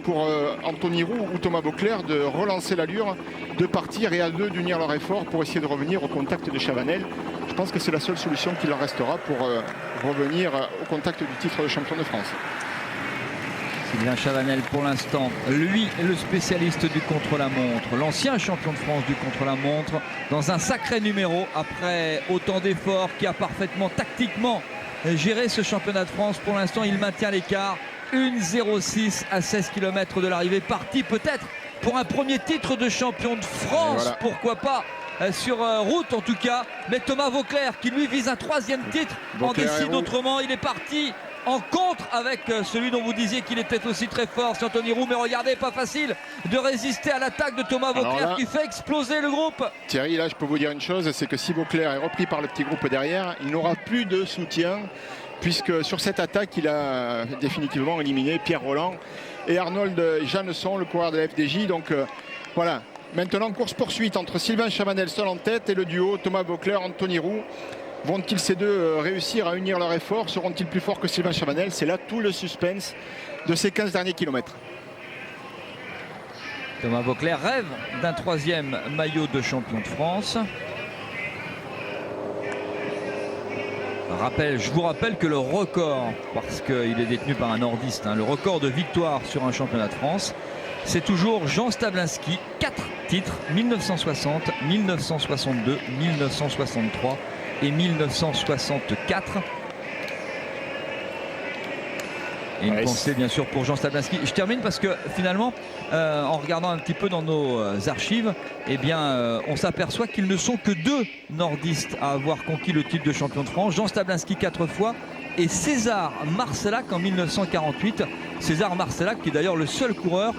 pour Anthony Roux ou Thomas Beauclerc de relancer l'allure, de partir et à deux d'unir leur effort pour essayer de revenir au contact de Chavanel. Je pense que c'est la seule solution qui leur restera pour revenir au contact du titre de champion de France. Sylvain Chavanel pour l'instant, lui le spécialiste du contre-la-montre, l'ancien champion de France du contre-la-montre, dans un sacré numéro après autant d'efforts, qui a parfaitement tactiquement géré ce championnat de France. Pour l'instant il maintient l'écart, 1,06 à 16 km de l'arrivée, parti peut-être pour un premier titre de champion de France, voilà. Pourquoi pas sur route en tout cas, mais Thomas Beauclerc qui lui vise un troisième titre en décide autrement. Il est parti en contre avec celui dont vous disiez qu'il était aussi très fort, c'est Anthony Roux, mais regardez, pas facile de résister à l'attaque de Thomas Beauclerc qui fait exploser le groupe. Thierry, là je peux vous dire une chose, c'est que si Beauclerc est repris par le petit groupe derrière, il n'aura plus de soutien, puisque sur cette attaque il a définitivement éliminé Pierre Roland et Arnold Jeannesson, le coureur de la FDJ. Donc voilà, maintenant course-poursuite entre Sylvain Chavanel seul en tête et le duo Thomas Beauclerc, Anthony Roux. Vont-ils ces deux réussir à unir leurs efforts? Seront-ils plus forts que Sylvain Chavanel? C'est là tout le suspense de ces 15 derniers kilomètres. Thomas Beauclerc rêve d'un troisième maillot de champion de France. Je vous rappelle que le record, parce qu'il est détenu par un nordiste, le record de victoire sur un championnat de France, c'est toujours Jean Stablinski, 4 titres, 1960, 1962, 1963 et 1964. Et une pensée bien sûr pour Jean Stablinski. Je termine parce que finalement, en regardant un petit peu dans nos archives, eh bien, on s'aperçoit qu'ils ne sont que 2 nordistes à avoir conquis le titre de champion de France. Jean Stablinski 4 fois et César Marcellac en 1948. César Marcellac qui est d'ailleurs le seul coureur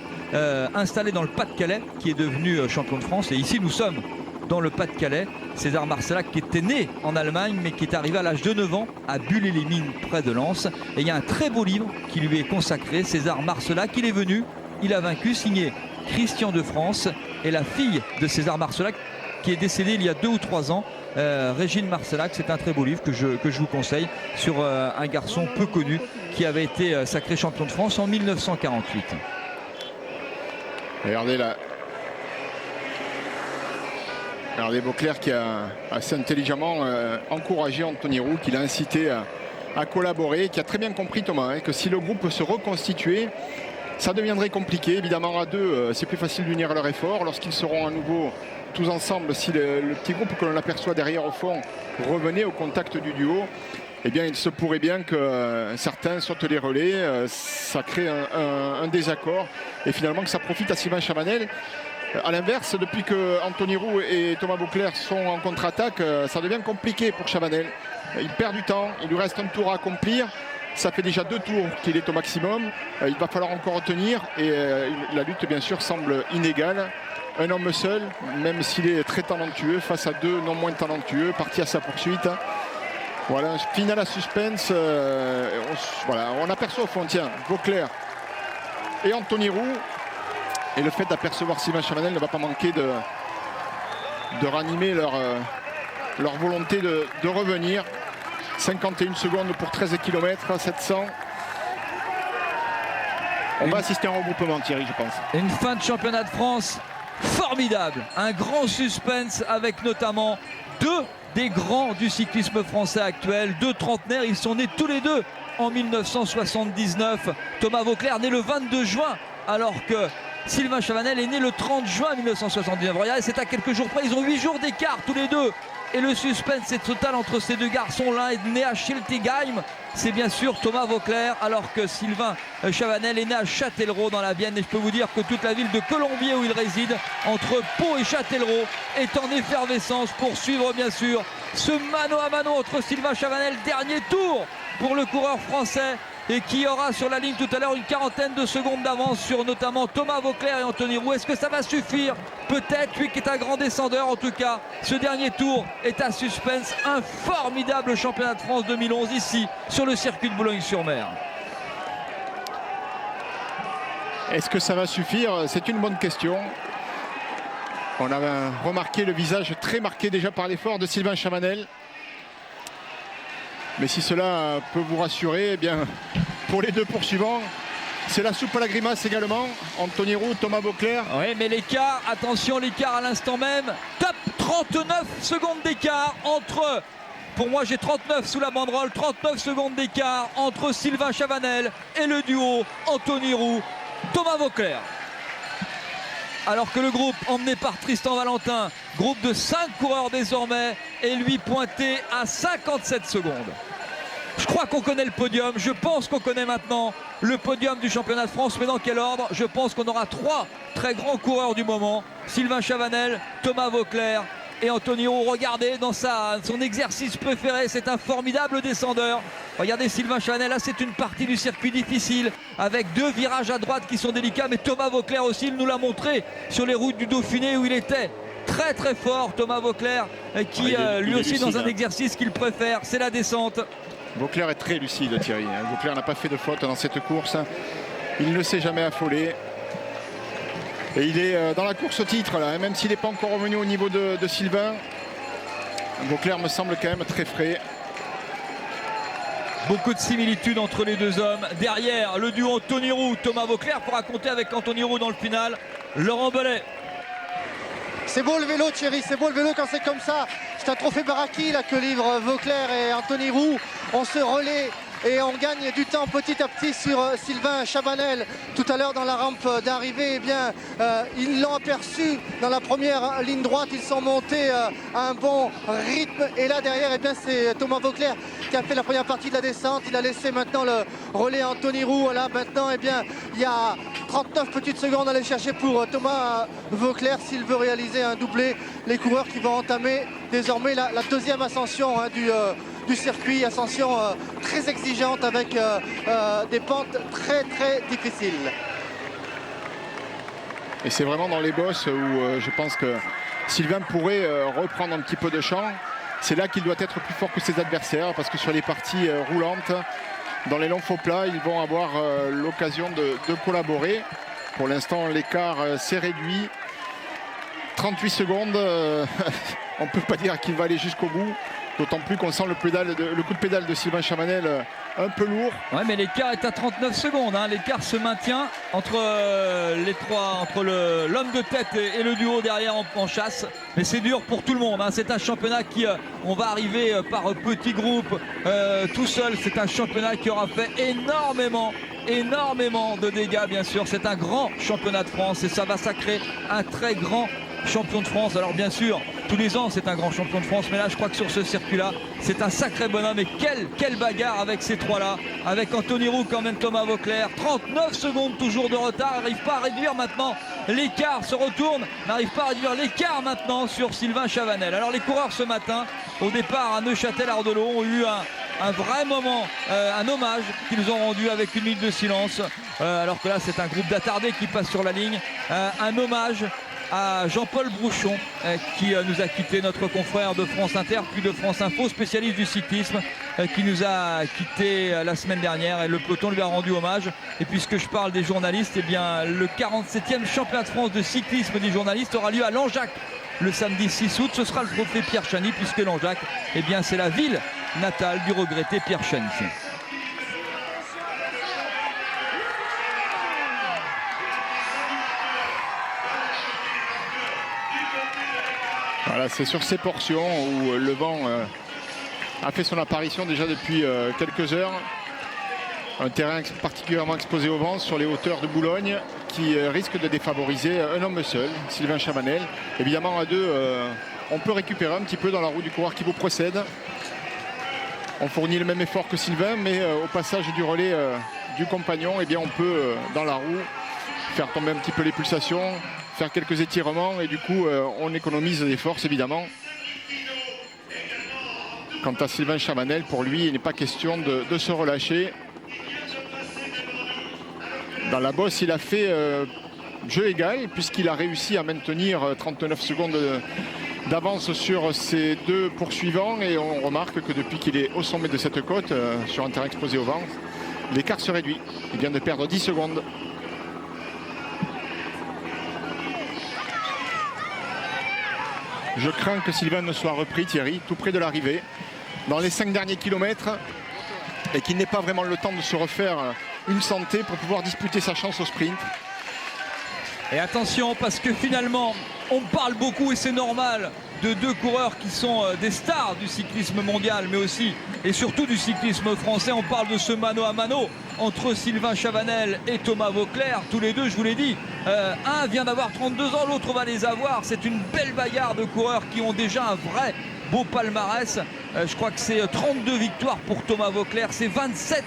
installé dans le Pas-de-Calais qui est devenu champion de France. Et ici nous sommes dans le Pas-de-Calais. César Marcellac qui était né en Allemagne mais qui est arrivé à l'âge de 9 ans à Bulle-les-Mines près de Lens. Et il y a un très beau livre qui lui est consacré, César Marcellac. Il est venu, il a vaincu, signé Christian de France et la fille de César Marcellac qui est décédée il y a 2 ou 3 ans, Régine Marcellac. C'est un très beau livre que je vous conseille sur un garçon peu connu qui avait été sacré champion de France en 1948. Regardez là. Regardez Beauclerc qui a assez intelligemment encouragé Anthony Roux, qui l'a incité à collaborer, qui a très bien compris Thomas, que si le groupe se reconstituait, ça deviendrait compliqué. Évidemment à deux, c'est plus facile d'unir leur effort. Lorsqu'ils seront à nouveau tous ensemble, si le petit groupe que l'on aperçoit derrière au fond revenait au contact du duo, eh bien il se pourrait bien que certains sautent les relais, ça crée un désaccord et finalement que ça profite à Sylvain Chavanel. A l'inverse, depuis que Anthony Roux et Thomas Beauclerc sont en contre-attaque, ça devient compliqué pour Chavanel. Il perd du temps, il lui reste un tour à accomplir. Ça fait déjà 2 tours qu'il est au maximum. Il va falloir encore retenir et la lutte bien sûr semble inégale. Un homme seul, même s'il est très talentueux, face à 2 non moins talentueux, parti à sa poursuite. Voilà, finale à suspense. Voilà, on aperçoit au fond, tiens, Beauclerc et Anthony Roux. Et le fait d'apercevoir Sylvain Chavanel ne va pas manquer de ranimer leur volonté de revenir. 51 secondes pour 13 km, 700. On va assister à un regroupement, Thierry, je pense. Une fin de championnat de France formidable. Un grand suspense avec notamment 2 des grands du cyclisme français actuel. 2 trentenaires, ils sont nés tous les 2 en 1979. Thomas Beauclerc né le 22 juin alors que Sylvain Chavanel est né le 30 juin 1979. Regardez, c'est à quelques jours près. Ils ont 8 jours d'écart tous les 2. Et le suspense est total entre ces 2 garçons. L'un est né à Schiltigheim. C'est bien sûr Thomas Beauclerc. Alors que Sylvain Chavanel est né à Châtellerault dans la Vienne. Et je peux vous dire que toute la ville de Colombier où il réside, entre Pau et Châtellerault, est en effervescence pour suivre bien sûr ce mano à mano entre Sylvain Chavanel. Dernier tour pour le coureur français. Et qui aura sur la ligne tout à l'heure une quarantaine de secondes d'avance sur notamment Thomas Beauclerc et Anthony Roux. Est-ce que ça va suffire? Peut-être, lui qui est un grand descendeur. En tout cas, ce dernier tour est à suspense. Un formidable championnat de France 2011 ici sur le circuit de Boulogne-sur-Mer. Est-ce que ça va suffire? C'est une bonne question. On a remarqué le visage très marqué déjà par l'effort de Sylvain Chavanel. Mais si cela peut vous rassurer, eh bien, pour les 2 poursuivants, C'est la soupe à la grimace également. Anthony Roux, Thomas Voeckler. Oui, mais l'écart, attention, l'écart à l'instant même. Top 39 secondes d'écart entre, pour moi j'ai 39 sous la banderole, 39 secondes d'écart entre Sylvain Chavanel et le duo Anthony Roux, Thomas Voeckler. Alors que le groupe emmené par Tristan Valentin, groupe de 5 coureurs désormais, est lui pointé à 57 secondes. Je crois qu'on connaît le podium, je pense qu'on connaît maintenant le podium du championnat de France, mais dans quel ordre? Je pense qu'on aura 3 très grands coureurs du moment, Sylvain Chavanel, Thomas Voeckler et Anthony Roux. Regardez dans son exercice préféré, c'est un formidable descendeur. Regardez Sylvain Chavanel, là c'est une partie du circuit difficile avec 2 virages à droite qui sont délicats, mais Thomas Voeckler aussi, il nous l'a montré sur les routes du Dauphiné où il était très très fort. Thomas Voeckler qui lui aussi lucide, dans un exercice qu'il préfère, c'est la descente. Voeckler est très lucide, Thierry. Voeckler n'a pas fait de faute dans cette course. Il ne s'est jamais affolé. Et il est dans la course au titre, là, même s'il n'est pas encore revenu au niveau de Sylvain. Voeckler me semble quand même très frais. Beaucoup de similitudes entre les deux hommes. Derrière, le duo Anthony Roux, Thomas Voeckler pourra compter avec Anthony Roux dans le final. Laurent Bellet. C'est beau le vélo, Thierry, c'est beau le vélo quand c'est comme ça. C'est un trophée Baraki là, que livrent Voeckler et Anthony Roux. On se relaie et on gagne du temps petit à petit sur Sylvain Chavanel. Tout à l'heure dans la rampe d'arrivée, eh bien, ils l'ont aperçu dans la première ligne droite. Ils sont montés à un bon rythme. Et là derrière, eh bien, c'est Thomas Voeckler qui a fait la première partie de la descente. Il a laissé maintenant le relais à Anthony Roux. Là maintenant, eh bien, il y a 39 petites secondes à aller chercher pour Thomas Voeckler s'il veut réaliser un doublé. Les coureurs qui vont entamer désormais la deuxième ascension du circuit, ascension très exigeante avec des pentes très très difficiles. Et c'est vraiment dans les bosses où je pense que Sylvain pourrait reprendre un petit peu de champ. C'est là qu'il doit être plus fort que ses adversaires, parce que sur les parties roulantes, dans les longs faux plats, ils vont avoir l'occasion de collaborer. Pour l'instant, l'écart s'est réduit. 38 secondes, on ne peut pas dire qu'il va aller jusqu'au bout. D'autant plus qu'on sent le coup de pédale de Sylvain Chavanel un peu lourd. Ouais, mais l'écart est à 39 secondes. Hein. L'écart se maintient entre les trois, entre l'homme de tête et le duo derrière en chasse. Mais c'est dur pour tout le monde. Hein. C'est un championnat qui, on va arriver par petits groupes, tout seul. C'est un championnat qui aura fait énormément de dégâts, bien sûr. C'est un grand championnat de France et ça va sacrer un très grand champion de France. Alors bien sûr, tous les ans c'est un grand champion de France, mais là je crois que sur ce circuit-là, c'est un sacré bonhomme. Et quelle bagarre avec ces trois-là, avec Anthony Roux quand même, Thomas Voeckler. 39 secondes toujours de retard, n'arrive pas à réduire maintenant l'écart, se retourne, n'arrive pas à réduire l'écart maintenant sur Sylvain Chavanel. Alors les coureurs ce matin, au départ à Neuchâtel-Ardelot, ont eu un vrai moment, un hommage qu'ils ont rendu avec une minute de silence, alors que là c'est un groupe d'attardés qui passe sur la ligne. Un hommage à Jean-Paul Brouchon qui nous a quitté, notre confrère de France Inter puis de France Info, spécialiste du cyclisme, qui nous a quitté la semaine dernière, et le peloton lui a rendu hommage. Et puisque je parle des journalistes, eh bien le 47e championnat de France de cyclisme des journalistes aura lieu à Langeac le samedi 6 août. Ce sera le trophée Pierre Chany, puisque Langeac, eh bien c'est la ville natale du regretté Pierre Chany. Voilà, c'est sur ces portions où le vent a fait son apparition déjà depuis quelques heures. Un terrain particulièrement exposé au vent sur les hauteurs de Boulogne qui risque de défavoriser un homme seul, Sylvain Chavanel. Évidemment, à deux, on peut récupérer un petit peu dans la roue du coureur qui vous précède. On fournit le même effort que Sylvain, mais au passage du relais du compagnon, eh bien, on peut, dans la roue, faire tomber un petit peu les pulsations, faire quelques étirements, et du coup on économise des forces évidemment. Quant à Sylvain Chavanel, pour lui il n'est pas question de se relâcher. Dans la bosse il a fait jeu égal, puisqu'il a réussi à maintenir 39 secondes d'avance sur ses deux poursuivants, et on remarque que depuis qu'il est au sommet de cette côte, sur un terrain exposé au vent, l'écart se réduit. Il vient de perdre 10 secondes. Je crains que Sylvain ne soit repris, Thierry, tout près de l'arrivée, dans les 5 derniers kilomètres, et qu'il n'ait pas vraiment le temps de se refaire une santé pour pouvoir disputer sa chance au sprint. Et attention, parce que finalement, on parle beaucoup, et c'est normal, de deux coureurs qui sont des stars du cyclisme mondial, mais aussi et surtout du cyclisme français. On parle de ce mano à mano entre Sylvain Chavanel et Thomas Voeckler. Tous les deux, je vous l'ai dit, un vient d'avoir 32 ans, l'autre va les avoir. C'est une belle bagarre de coureurs qui ont déjà un vrai beau palmarès. Je crois que c'est 32 victoires pour Thomas Voeckler, c'est 27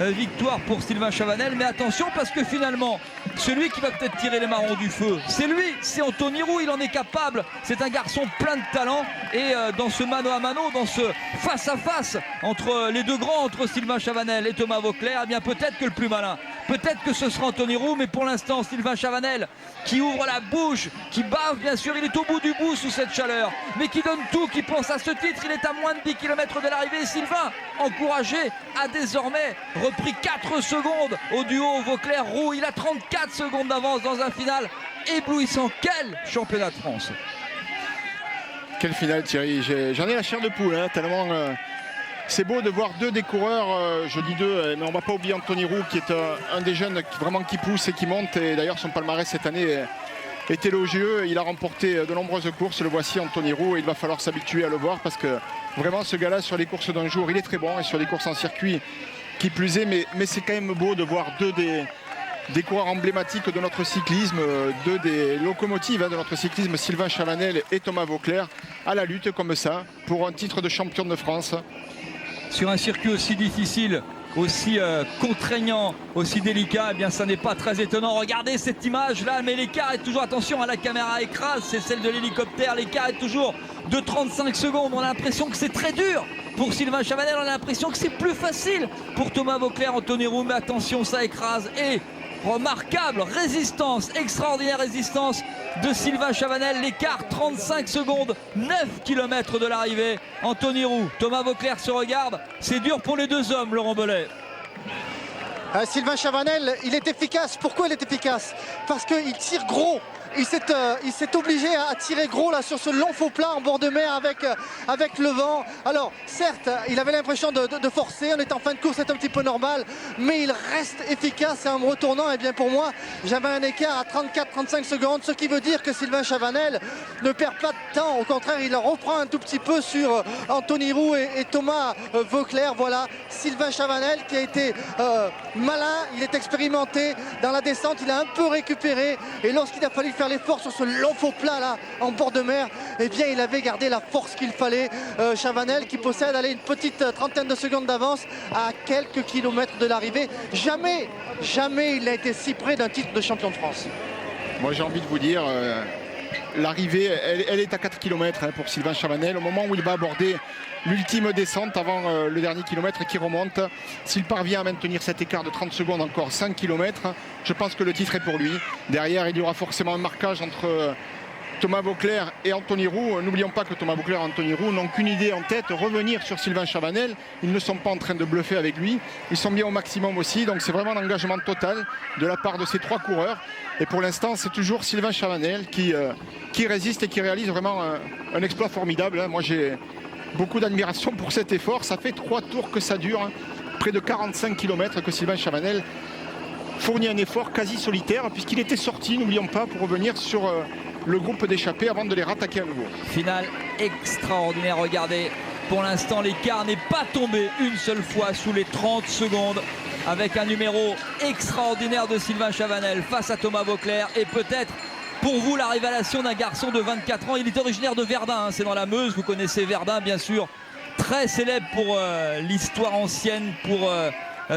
victoires pour Sylvain Chavanel. Mais attention, parce que finalement, celui qui va peut-être tirer les marrons du feu, c'est lui, c'est Anthony Roux. Il en est capable, c'est un garçon plein de talent. Et dans ce mano à mano, dans ce face à face entre les deux grands, entre Sylvain Chavanel et Thomas Voeckler, eh bien peut-être que le plus malin, peut-être que ce sera Anthony Roux. Mais pour l'instant, Sylvain Chavanel qui ouvre la bouche, qui bave, bien sûr, il est au bout du bout sous cette chaleur, mais qui donne tout, qui pense à ce titre. Il est à moins de 10 km de l'arrivée. Sylvain, encouragé, a désormais repris 4 secondes au duo Voeckler-Roux. Il a 34 secondes d'avance dans un final éblouissant. Quel championnat de France! Quelle finale, Thierry. J'en ai la chair de poule, hein, tellement c'est beau de voir deux des coureurs, je dis deux, mais on ne va pas oublier Anthony Roux qui est un des jeunes qui pousse et qui monte. Et d'ailleurs son palmarès cette année est élogieux. Il a remporté de nombreuses courses. Le voici, Anthony Roux, et il va falloir s'habituer à le voir, parce que vraiment ce gars-là, sur les courses d'un jour, il est très bon, et sur les courses en circuit qui plus est. Mais c'est quand même beau de voir deux des coureurs emblématiques de notre cyclisme, deux des locomotives de notre cyclisme, Sylvain Chavanel et Thomas Voeckler, à la lutte comme ça pour un titre de champion de France. Sur un circuit aussi difficile, aussi contraignant, aussi délicat, eh bien ça n'est pas très étonnant. Regardez cette image là, mais l'écart est toujours, attention, la caméra écrase, c'est celle de l'hélicoptère, l'écart est toujours de 35 secondes. On a l'impression que c'est très dur pour Sylvain Chavanel, on a l'impression que c'est plus facile pour Thomas Voeckler, Anthony Roux, mais attention, ça écrase. Et remarquable résistance, extraordinaire résistance de Sylvain Chavanel. L'écart 35 secondes, 9 km de l'arrivée. Anthony Roux, Thomas Voeckler se regardent. C'est dur pour les deux hommes, Laurent Belay. Sylvain Chavanel, il est efficace. Pourquoi il est efficace? Parce qu'il tire gros. Il s'est obligé à tirer gros là sur ce long faux plat en bord de mer avec le vent. Alors certes, il avait l'impression de forcer, on est en fin de course, c'est un petit peu normal, mais il reste efficace. Et en me retournant, et bien pour moi, j'avais un écart à 34-35 secondes, ce qui veut dire que Sylvain Chavanel ne perd pas de temps. Au contraire, il reprend un tout petit peu sur Anthony Roux et Thomas Voeckler. Voilà, Sylvain Chavanel qui a été malin, il est expérimenté dans la descente, il a un peu récupéré, et lorsqu'il a fallu faire l'effort sur ce long faux plat là en bord de mer, eh bien il avait gardé la force qu'il fallait. Chavanel qui possède une petite trentaine de secondes d'avance à quelques kilomètres de l'arrivée. Jamais il n'a été si près d'un titre de champion de France. Moi j'ai envie de vous dire, l'arrivée elle est à 4 km pour Sylvain Chavanel. Au moment où il va aborder l'ultime descente avant le dernier kilomètre qui remonte, s'il parvient à maintenir cet écart de 30 secondes, encore 5 km, je pense que le titre est pour lui. Derrière, il y aura forcément un marquage entre Thomas Voeckler et Anthony Roux. N'oublions pas que Thomas Voeckler et Anthony Roux n'ont qu'une idée en tête, revenir sur Sylvain Chavanel. Ils ne sont pas en train de bluffer avec lui, ils sont bien au maximum aussi, donc c'est vraiment un engagement total de la part de ces trois coureurs. Et pour l'instant, c'est toujours Sylvain Chavanel qui résiste et qui réalise vraiment un exploit formidable. Moi j'ai beaucoup d'admiration pour cet effort. Ça fait 3 tours que ça dure, près de 45 km que Sylvain Chavanel fournit un effort quasi solitaire, puisqu'il était sorti, n'oublions pas, pour revenir sur le groupe d'échappés avant de les rattaquer à nouveau. Finale extraordinaire, regardez, pour l'instant l'écart n'est pas tombé une seule fois sous les 30 secondes, avec un numéro extraordinaire de Sylvain Chavanel face à Thomas Voeckler. Et peut-être pour vous la révélation d'un garçon de 24 ans. Il est originaire de Verdun, c'est dans la Meuse, vous connaissez Verdun bien sûr, très célèbre pour l'histoire ancienne, pour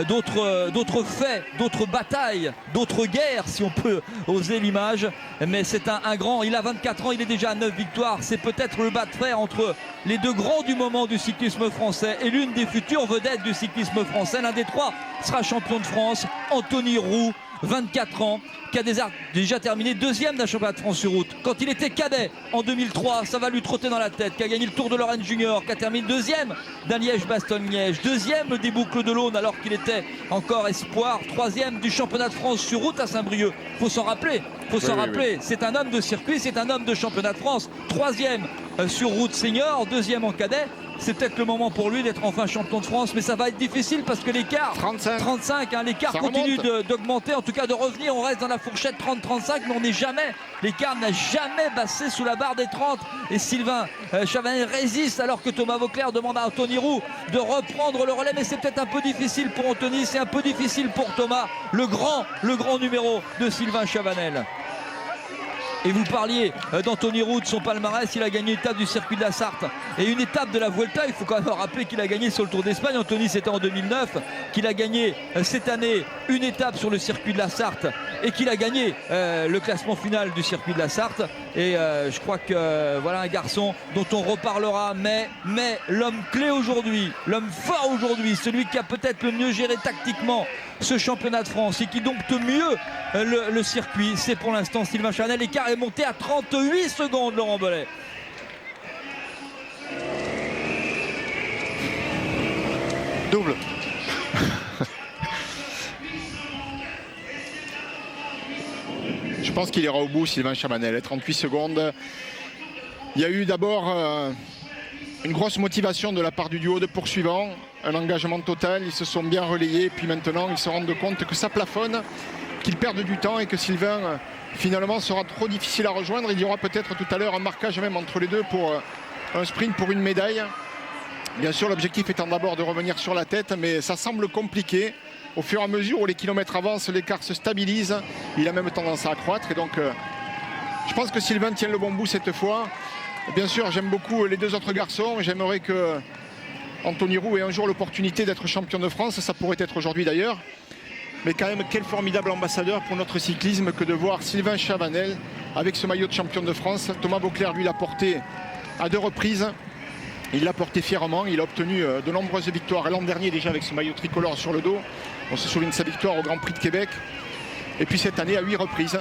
d'autres faits, d'autres batailles, d'autres guerres, si on peut oser l'image. Mais c'est un grand, il a 24 ans, il est déjà à 9 victoires. C'est peut-être le bas de fer entre les deux grands du moment du cyclisme français et l'une des futures vedettes du cyclisme français. L'un des trois sera champion de France, Anthony Roux, 24 ans, qui a déjà terminé deuxième d'un championnat de France sur route. Quand il était cadet en 2003, ça va lui trotter dans la tête, qui a gagné le Tour de Lorraine Junior, qui a terminé deuxième d'un Liège-Bastogne-Liège, deuxième des Boucles de l'Aune alors qu'il était encore espoir, troisième du championnat de France sur route à Saint-Brieuc. Faut s'en rappeler, oui. C'est un homme de circuit, c'est un homme de championnat de France, troisième sur route senior, deuxième en cadet. c'est peut-être le moment pour lui d'être enfin champion de France, mais ça va être difficile parce que l'écart 35 hein, l'écart continue d'augmenter, en tout cas de revenir. On reste dans la fourchette 30-35, mais on n'est jamais, l'écart n'a jamais passé sous la barre des 30, et Sylvain Chavanel résiste alors que Thomas Voeckler demande à Anthony Roux de reprendre le relais, mais c'est peut-être un peu difficile pour Anthony, c'est un peu difficile pour Thomas, le grand numéro de Sylvain Chavanel. Et vous parliez d'Anthony Roux, de son palmarès, il a gagné une étape du circuit de la Sarthe et une étape de la Vuelta. Il faut quand même rappeler qu'il a gagné sur le Tour d'Espagne. Anthony, c'était en 2009, qu'il a gagné cette année une étape sur le circuit de la Sarthe et qu'il a gagné le classement final du circuit de la Sarthe. Et je crois que voilà un garçon dont on reparlera, mais l'homme clé aujourd'hui, l'homme fort aujourd'hui, celui qui a peut-être le mieux géré tactiquement ce championnat de France et qui dompte mieux le circuit, c'est pour l'instant Sylvain Chavanel. L'écart est monté à 38 secondes, Laurent Bellet. Double. Je pense qu'il ira au bout, Sylvain Chavanel. 38 secondes. Il y a eu d'abord une grosse motivation de la part du duo de poursuivants, un engagement total. Ils se sont bien relayés. Puis maintenant, ils se rendent compte que ça plafonne, qu'ils perdent du temps et que Sylvain, finalement, sera trop difficile à rejoindre. Il y aura peut-être tout à l'heure un marquage même entre les deux pour un sprint pour une médaille. Bien sûr, l'objectif étant d'abord de revenir sur la tête, mais ça semble compliqué. Au fur et à mesure où les kilomètres avancent, l'écart se stabilise. Il a même tendance à accroître. Et donc, je pense que Sylvain tient le bon bout cette fois. Bien sûr, j'aime beaucoup les deux autres garçons. J'aimerais que Anthony Roux ait un jour l'opportunité d'être champion de France. Ça pourrait être aujourd'hui d'ailleurs. Mais quand même, quel formidable ambassadeur pour notre cyclisme que de voir Sylvain Chavanel avec ce maillot de champion de France. Thomas Voeckler, lui, l'a porté à 2 reprises. Il l'a porté fièrement. Il a obtenu de nombreuses victoires. L'an dernier, déjà, avec ce maillot tricolore sur le dos. On se souvient de sa victoire au Grand Prix de Québec. Et puis cette année, à 8 reprises.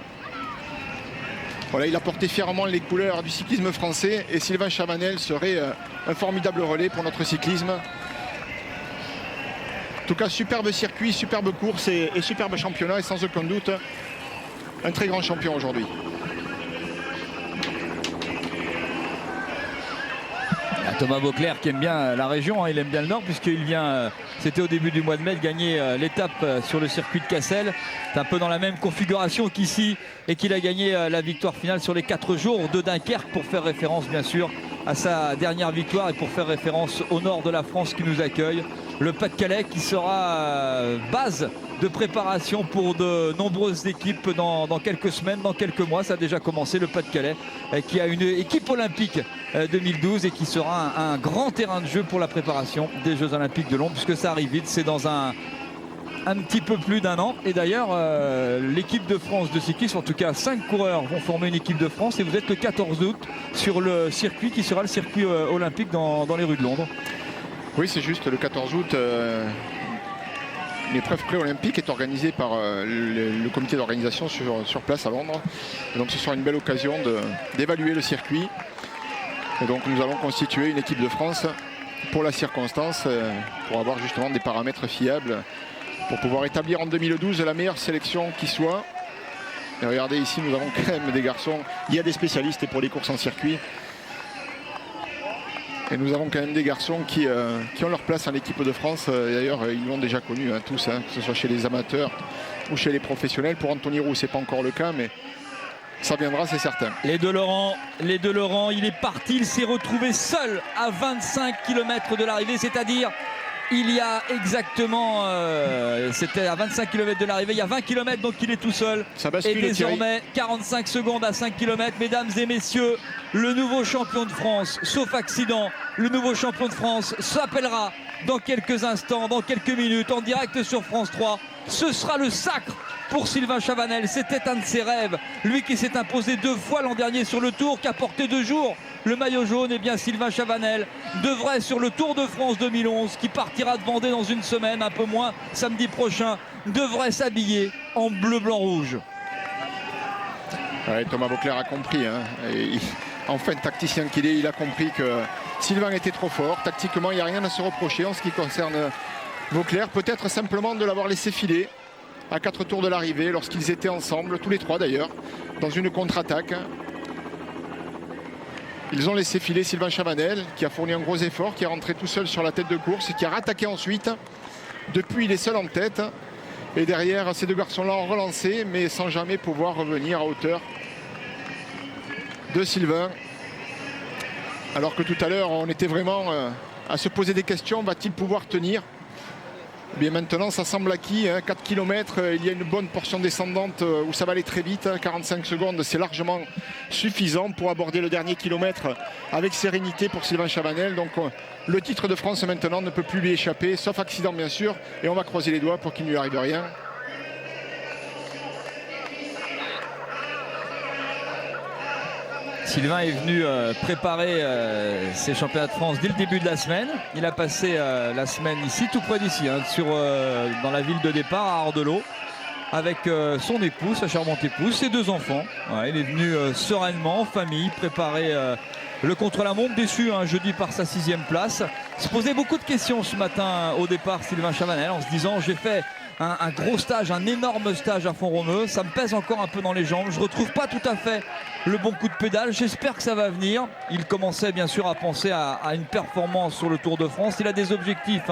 Voilà, il a porté fièrement les couleurs du cyclisme français. Et Sylvain Chavanel serait un formidable relais pour notre cyclisme. En tout cas, superbe circuit, superbe course et superbe championnat. Et sans aucun doute, un très grand champion aujourd'hui. Thomas Voeckler qui aime bien la région, hein, il aime bien le Nord puisqu'il vient, c'était au début du mois de mai, de gagner l'étape sur le circuit de Cassel. C'est un peu dans la même configuration qu'ici et qu'il a gagné la victoire finale sur les 4 jours de Dunkerque pour faire référence bien sûr à sa dernière victoire et pour faire référence au nord de la France qui nous accueille. Le Pas-de-Calais qui sera base de préparation pour de nombreuses équipes dans quelques semaines, dans quelques mois. Ça a déjà commencé, le Pas-de-Calais qui a une équipe olympique 2012 et qui sera un grand terrain de jeu pour la préparation des Jeux Olympiques de Londres puisque ça arrive vite, c'est dans un petit peu plus d'1 an. Et d'ailleurs, l'équipe de France de cyclisme, en tout cas 5 coureurs vont former une équipe de France et vous êtes le 14 août sur le circuit qui sera le circuit olympique dans les rues de Londres. Oui, c'est juste, le 14 août, l'épreuve pré-olympique est organisée par le comité d'organisation sur place à Londres. Et donc ce sera une belle occasion d'évaluer le circuit. Et donc nous allons constituer une équipe de France pour la circonstance, pour avoir justement des paramètres fiables, pour pouvoir établir en 2012 la meilleure sélection qui soit. Et regardez ici, nous avons quand même des garçons, il y a des spécialistes pour les courses en circuit. Et nous avons quand même des garçons qui ont leur place en équipe de France. D'ailleurs, ils l'ont déjà connu tous, que ce soit chez les amateurs ou chez les professionnels. Pour Anthony Roux, ce n'est pas encore le cas, mais ça viendra, c'est certain. Les deux Laurent, il est parti, il s'est retrouvé seul à 25 km de l'arrivée, c'est-à-dire il y a exactement, c'était à 25 km de l'arrivée, il y a 20 km, donc il est tout seul. Ça bascule, et désormais, 45 secondes à 5 km, mesdames et messieurs, le nouveau champion de France, sauf accident, le nouveau champion de France s'appellera dans quelques instants, dans quelques minutes, en direct sur France 3. Ce sera le sacre pour Sylvain Chavanel. C'était un de ses rêves. Lui qui s'est imposé 2 fois l'an dernier sur le Tour, qui a porté 2 jours le maillot jaune. Et bien Sylvain Chavanel devrait, sur le Tour de France 2011, qui partira de Vendée dans une semaine, un peu moins, samedi prochain, devrait s'habiller en bleu, blanc, rouge. Ouais, Thomas Voeckler a compris. Enfin, tacticien qu'il est, il a compris que Sylvain était trop fort. Tactiquement, il n'y a rien à se reprocher en ce qui concerne Voeckler. Peut-être simplement de l'avoir laissé filer à 4 tours de l'arrivée, lorsqu'ils étaient ensemble, tous les 3 d'ailleurs, dans une contre-attaque. Ils ont laissé filer Sylvain Chavanel, qui a fourni un gros effort, qui est rentré tout seul sur la tête de course et qui a rattaqué ensuite. Depuis, il est seul en tête. Et derrière, ces deux garçons-là ont relancé, mais sans jamais pouvoir revenir à hauteur de Sylvain. Alors que tout à l'heure, on était vraiment à se poser des questions. Va-t-il pouvoir tenir ? Eh bien maintenant, ça semble acquis. 4 km, il y a une bonne portion descendante où ça va aller très vite. 45 secondes, c'est largement suffisant pour aborder le dernier kilomètre avec sérénité pour Sylvain Chavanel. Donc le titre de France maintenant ne peut plus lui échapper, sauf accident bien sûr. Et on va croiser les doigts pour qu'il ne lui arrive rien. Sylvain est venu préparer ses championnats de France dès le début de la semaine. Il a passé la semaine ici, tout près d'ici, dans la ville de départ à Ardelot, avec son épouse, sa charmante épouse, ses 2 enfants. Ouais, il est venu sereinement, en famille, préparer le contre-la-montre, déçu jeudi par sa 6e place. Il se posait beaucoup de questions ce matin au départ, Sylvain Chavanel, en se disant j'ai fait un gros stage, un énorme stage à Font-Romeu, ça me pèse encore un peu dans les jambes, je ne retrouve pas tout à fait le bon coup de pédale, j'espère que ça va venir. Il commençait bien sûr à penser à une performance sur le Tour de France, il a des objectifs,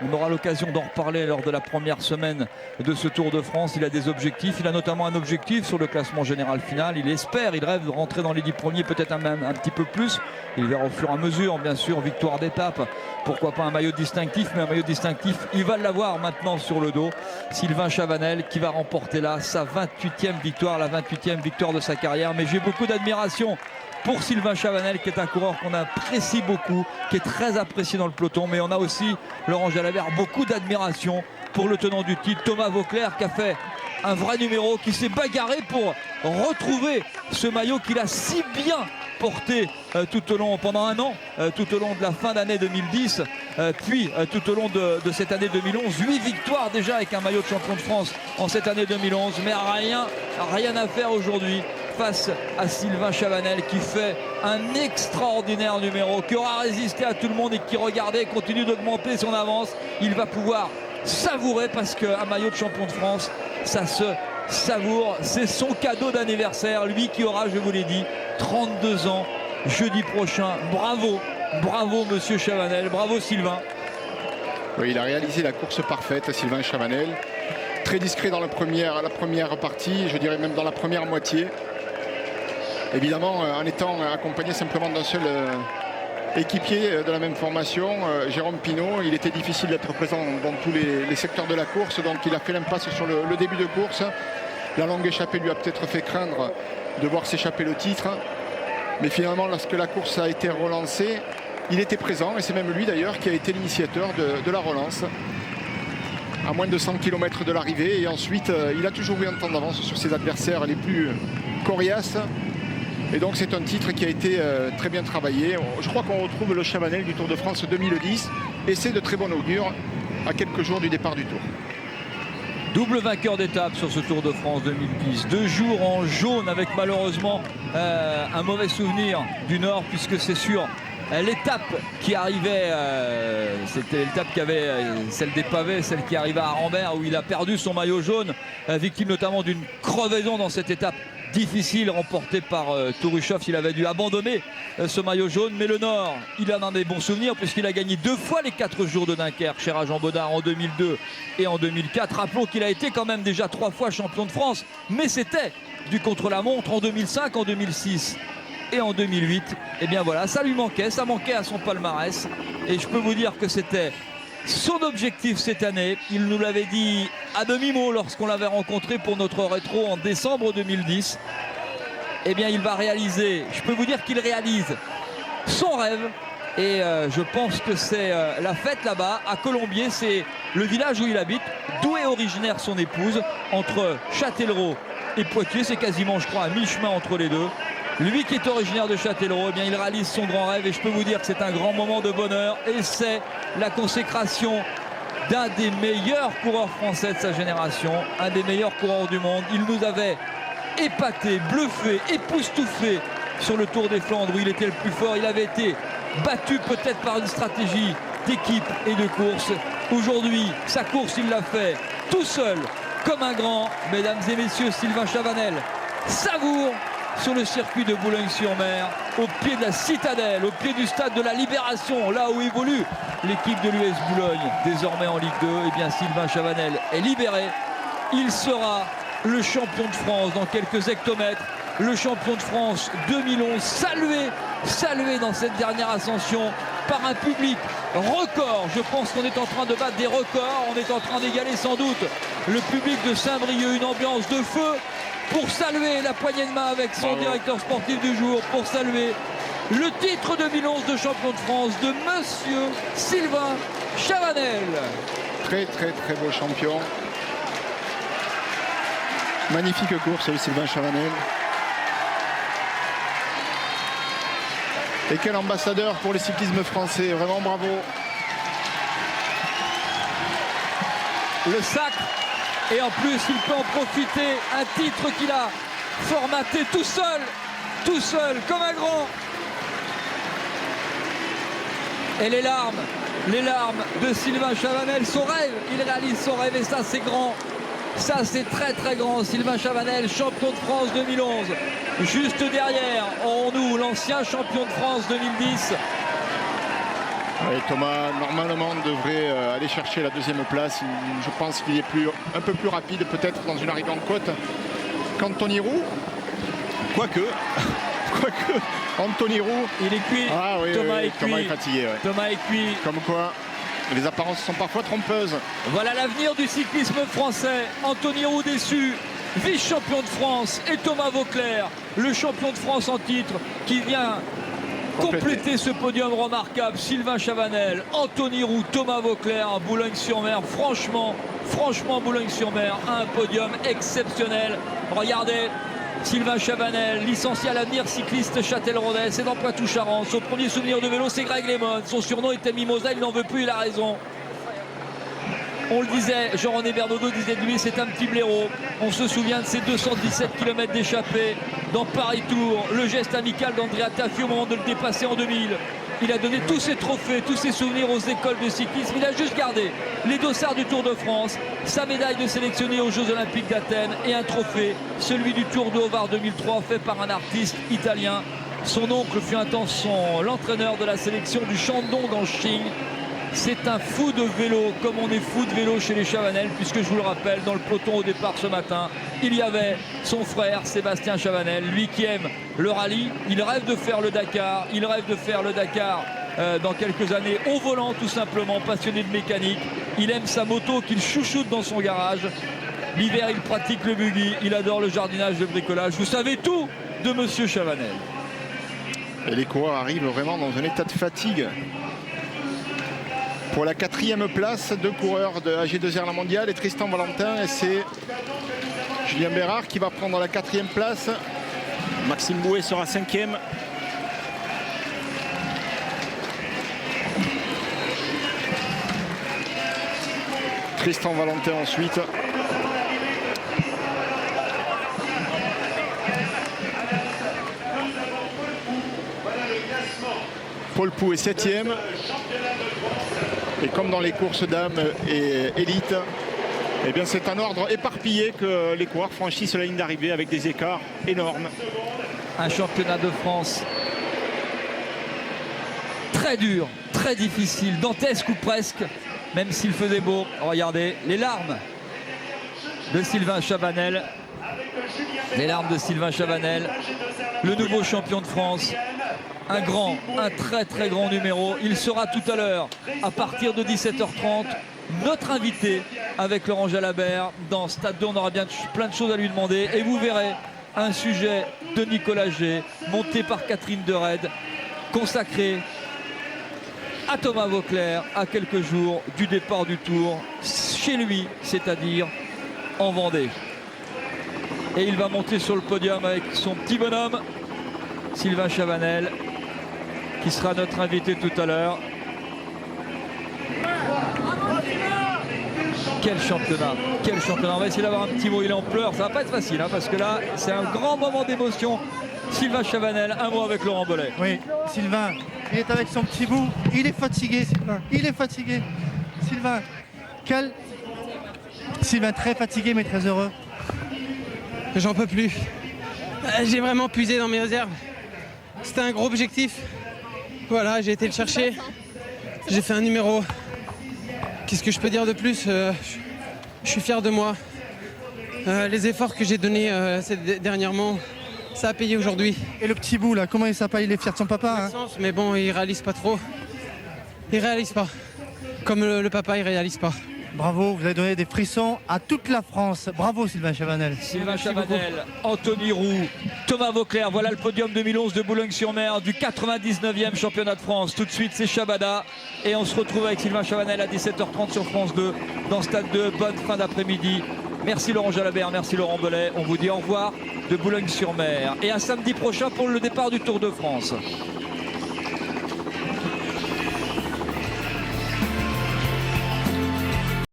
on aura l'occasion d'en reparler lors de la première semaine de ce Tour de France. Il a des objectifs, il a notamment un objectif sur le classement général final, il espère, il rêve de rentrer dans les 10 premiers, peut-être même un petit peu plus, il verra au fur et à mesure, bien sûr, victoire d'étape, pourquoi pas un maillot distinctif, mais un maillot distinctif, il va l'avoir maintenant sur le dos. Sylvain Chavanel qui va remporter là sa 28e victoire, la 28e victoire de sa carrière. Mais j'ai beaucoup d'admiration pour Sylvain Chavanel, qui est un coureur qu'on apprécie beaucoup, qui est très apprécié dans le peloton. Mais on a aussi, Laurent Jalabert, beaucoup d'admiration pour le tenant du titre, Thomas Vauclair, qui a fait un vrai numéro, qui s'est bagarré pour retrouver ce maillot qu'il a si bien porté tout au long, pendant un an, tout au long de la fin d'année 2010, puis tout au long de cette année 2011. 8 victoires déjà avec un maillot de champion de France en cette année 2011, mais rien à faire aujourd'hui face à Sylvain Chavanel, qui fait un extraordinaire numéro, qui aura résisté à tout le monde et qui, regardez, continue d'augmenter son avance. Il va pouvoir savourer, parce qu'un maillot de champion de France, ça se savoure. C'est son cadeau d'anniversaire, lui qui aura, je vous l'ai dit, 32 ans jeudi prochain. Bravo monsieur Chavanel, bravo Sylvain. Oui, il a réalisé la course parfaite, Sylvain Chavanel. Très discret dans la première partie, je dirais même dans la première moitié. Évidemment, en étant accompagné simplement d'un seul équipier de la même formation, Jérôme Pinault, il était difficile d'être présent dans tous les secteurs de la course, donc il a fait l'impasse sur le début de course. La longue échappée lui a peut-être fait craindre de voir s'échapper le titre, mais finalement, lorsque la course a été relancée, il était présent, et c'est même lui d'ailleurs qui a été l'initiateur de la relance à moins de 100 km de l'arrivée. Et ensuite, il a toujours eu un temps d'avance sur ses adversaires les plus coriaces. Et donc c'est un titre qui a été très bien travaillé. Je crois qu'on retrouve le Chavanel du Tour de France 2010, et c'est de très bon augure à quelques jours du départ du Tour. Double vainqueur d'étape sur ce Tour de France 2010. 2 jours en jaune, avec malheureusement un mauvais souvenir du Nord, puisque c'est sur l'étape qui arrivait, c'était l'étape qui avait celle des pavés, celle qui arrivait à Rambert, où il a perdu son maillot jaune, victime notamment d'une crevaison dans cette étape difficile remportée par Touruchov. Il avait dû abandonner ce maillot jaune, mais le Nord, il en a des bons souvenirs, puisqu'il a gagné 2 fois les 4 jours de Dunkerque, cher à Jean Baudard, en 2002 et en 2004. Rappelons qu'il a été quand même déjà 3 fois champion de France, mais c'était du contre-la-montre en 2005, en 2006 et en 2008. Et bien voilà, ça lui manquait, ça manquait à son palmarès, et je peux vous dire que c'était son objectif cette année. Il nous l'avait dit à demi-mot lorsqu'on l'avait rencontré pour notre rétro en décembre 2010. Eh bien, il va réaliser, je peux vous dire qu'il réalise son rêve. Et je pense que c'est la fête là-bas, à Colombier. C'est le village où il habite, d'où est originaire son épouse. Entre Châtellerault et Poitiers, c'est quasiment, je crois, à mi-chemin entre les deux. Lui qui est originaire de Châtellerault, eh bien, il réalise son grand rêve, et je peux vous dire que c'est un grand moment de bonheur, et c'est la consécration d'un des meilleurs coureurs français de sa génération, un des meilleurs coureurs du monde. Il nous avait épaté, bluffé, époustouflé sur le Tour des Flandres où il était le plus fort. Il avait été battu peut-être par une stratégie d'équipe et de course. Aujourd'hui, sa course, il l'a fait tout seul, comme un grand. Mesdames et messieurs, Sylvain Chavanel savoure sur le circuit de Boulogne-sur-Mer, au pied de la Citadelle, au pied du stade de la Libération, là où évolue l'équipe de l'US Boulogne, désormais en Ligue 2. Et bien Sylvain Chavanel est libéré. Il sera le champion de France dans quelques hectomètres. Le champion de France 2011, salué dans cette dernière ascension par un public record. Je pense qu'on est en train de battre des records. On est en train d'égaler sans doute le public de Saint-Brieuc. Une ambiance de feu pour saluer la poignée de main avec son directeur sportif du jour, pour saluer le titre 2011 de champion de France de monsieur Sylvain Chavanel. Très beau champion. Magnifique course, Sylvain Chavanel. Et quel ambassadeur pour le cyclisme français, vraiment bravo. Le sacre, et en plus il peut en profiter, un titre qu'il a formaté tout seul, comme un grand. Et les larmes de Sylvain Chavanel, son rêve, il réalise son rêve et ça c'est grand. Ça c'est très grand. Sylvain Chavanel, champion de France 2011. Juste derrière, aurons-nous l'ancien champion de France 2010. Et Thomas, normalement, devrait aller chercher la deuxième place. Je pense qu'il est un peu plus rapide, peut-être, dans une arrivée en côte qu'Anthony Roux. Quoique, Anthony Roux... Il est cuit. Ah, oui, Thomas est cuit. Thomas est fatigué. Ouais. Thomas est cuit. Comme quoi, les apparences sont parfois trompeuses. Voilà l'avenir du cyclisme français. Anthony Roux déçu, vice-champion de France, et Thomas Vauclair, le champion de France en titre, qui vient compléter ce podium remarquable. Sylvain Chavanel, Anthony Roux, Thomas Vauclair à Boulogne-sur-Mer. Franchement, Boulogne-sur-Mer a un podium exceptionnel. Regardez, Sylvain Chavanel, licencié à l'avenir cycliste Châtelleraudais, c'est dans Poitou-Charentes. Son premier souvenir de vélo, c'est Greg LeMond. Son surnom était Mimosa, il n'en veut plus, il a raison. On le disait, Jean-René Bernaudot disait de lui, c'est un petit blaireau. On se souvient de ses 217 km d'échappée dans Paris-Tours. Le geste amical d'Andrea Taffi au moment de le dépasser en 2000. Il a donné tous ses trophées, tous ses souvenirs aux écoles de cyclisme. Il a juste gardé les dossards du Tour de France, sa médaille de sélectionné aux Jeux Olympiques d'Athènes et un trophée, celui du Tour de Haute-Var 2003, fait par un artiste italien. Son oncle fut un temps l'entraîneur de la sélection du Shandong en Chine. C'est un fou de vélo, comme on est fou de vélo chez les Chavanel, puisque je vous le rappelle, dans le peloton au départ ce matin, il y avait son frère Sébastien Chavanel, lui qui aime le rallye. Il rêve de faire le Dakar, dans quelques années au volant tout simplement, passionné de mécanique. Il aime sa moto qu'il chouchoute dans son garage. L'hiver, il pratique le buggy, il adore le jardinage, le bricolage. Vous savez tout de monsieur Chavanel. Et les coureurs arrivent vraiment dans un état de fatigue. Pour la 4e place, 2 coureurs de AG2R La Mondiale et Tristan Valentin. Et c'est Julien Bérard qui va prendre la 4e place. Maxime Bouet sera 5e. Tristan Valentin ensuite. Paul Pou est 7e. Et comme dans les courses dames et élites, eh bien c'est un ordre éparpillé que les coureurs franchissent la ligne d'arrivée avec des écarts énormes. Un championnat de France très dur, très difficile, dantesque ou presque, même s'il faisait beau. Regardez les larmes de Sylvain Chavanel. Les larmes de Sylvain Chavanel, le nouveau champion de France. Un très grand numéro. Il sera tout à l'heure, à partir de 17h30, notre invité avec Laurent Jalabert dans Stade 2. On aura bien plein de choses à lui demander. Et vous verrez un sujet de Nicolas G, monté par Catherine Dered, consacré à Thomas Vauclair à quelques jours du départ du Tour, chez lui, c'est-à-dire en Vendée. Et il va monter sur le podium avec son petit bonhomme, Sylvain Chavanel, qui sera notre invité tout à l'heure. Quel championnat, quel championnat. On va essayer d'avoir un petit mot, il est en pleurs. Ça va pas être facile, hein, parce que là, c'est un grand moment d'émotion. Sylvain Chavanel, un mot avec Laurent Bellet. Oui, Sylvain, il est avec son petit bout. Il est fatigué, Sylvain. Il est fatigué. Sylvain, très fatigué, mais très heureux. J'en peux plus. J'ai vraiment puisé dans mes réserves. C'était un gros objectif. Voilà, j'ai été le chercher. J'ai fait un numéro. Qu'est-ce que je peux dire de plus? Je suis fier de moi. Les efforts que j'ai donnés dernièrement, ça a payé aujourd'hui. Et le petit bout là, comment il s'appelle? Il est fier de son papa, hein? Mais bon, il réalise pas trop. Il réalise pas. Comme le papa, il réalise pas. Bravo, vous avez donné des frissons à toute la France. Bravo Sylvain Chavanel. Sylvain Chavanel, Anthony Roux, Thomas Vauclair. Voilà le podium 2011 de Boulogne-sur-Mer du 99e championnat de France. Tout de suite, c'est Chabada. Et on se retrouve avec Sylvain Chavanel à 17h30 sur France 2 dans Stade 2. Bonne fin d'après-midi. Merci Laurent Jalabert, merci Laurent Belay. On vous dit au revoir de Boulogne-sur-Mer. Et à samedi prochain pour le départ du Tour de France.